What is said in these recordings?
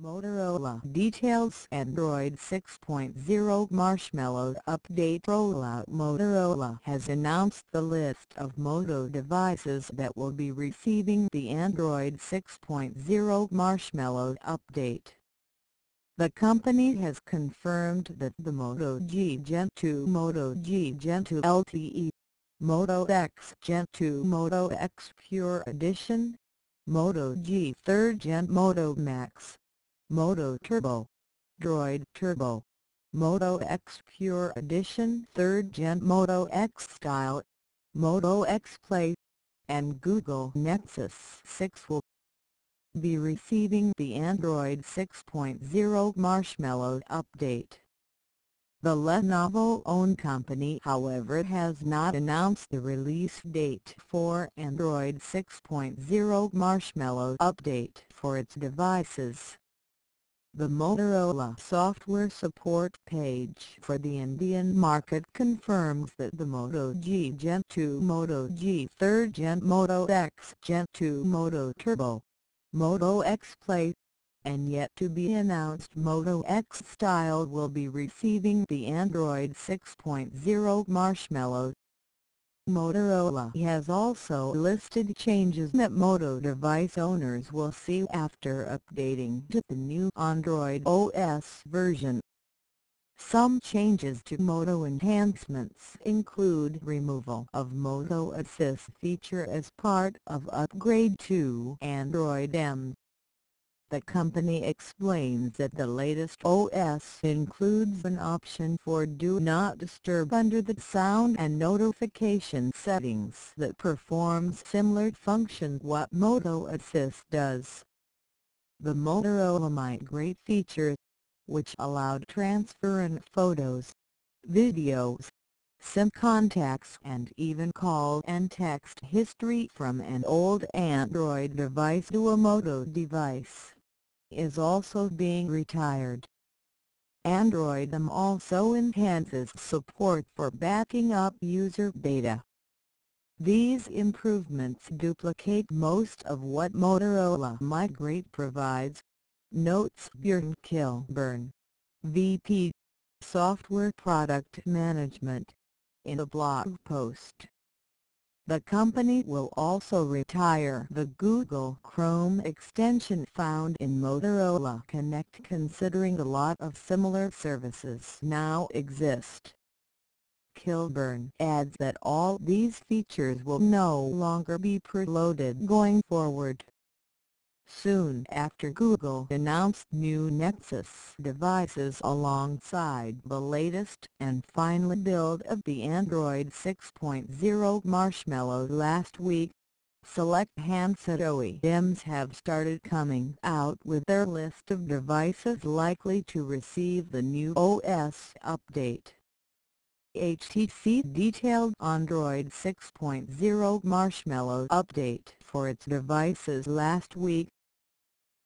Motorola details Android 6.0 Marshmallow update rollout. Motorola has announced the list of Moto devices that will be receiving the Android 6.0 Marshmallow update. The company has confirmed that the Moto G Gen 2, Moto G Gen 2 LTE, Moto X Gen 2, Moto X Pure Edition, Moto G 3rd Gen, Moto Maxx, Moto Turbo, Droid Turbo, Moto X Pure Edition 3rd Gen, Moto X Style, Moto X Play, and Google Nexus 6 will be receiving the Android 6.0 Marshmallow update. The Lenovo-owned company, however, has not announced the release date for Android 6.0 Marshmallow update for its devices. The Motorola Software support page for the Indian market confirms that the Moto G Gen 2, Moto G 3rd Gen, Moto X Gen 2, Moto Turbo, Moto X Play, and yet to be announced Moto X Style will be receiving the Android 6.0 Marshmallow. Motorola has also listed changes that Moto device owners will see after updating to the new Android OS version. Some changes to Moto enhancements include removal of Moto Assist feature as part of upgrade to Android M. The company explains that the latest OS includes an option for Do Not Disturb under the sound and notification settings that performs similar functions what Moto Assist does. The Motorola Migrate feature, which allowed transferring photos, videos, SIM contacts and even call and text history from an old Android device to a Moto device, is also being retired. Android M also enhances support for backing up user data. These improvements duplicate most of what Motorola Migrate provides, notes Björn Kilburn, VP, Software Product Management, in a blog post. The company will also retire the Google Chrome extension found in Motorola Connect, considering a lot of similar services now exist. Kilburn adds that all these features will no longer be preloaded going forward. Soon after, Google announced new Nexus devices alongside the latest and final build of the Android 6.0 Marshmallow last week. Select handset OEMs have started coming out with their list of devices likely to receive the new OS update. HTC detailed Android 6.0 Marshmallow update for its devices last week.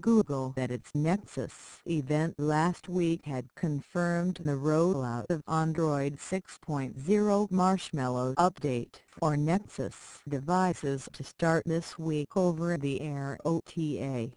Google at its Nexus event last week had confirmed the rollout of Android 6.0 Marshmallow update for Nexus devices to start this week over the air OTA.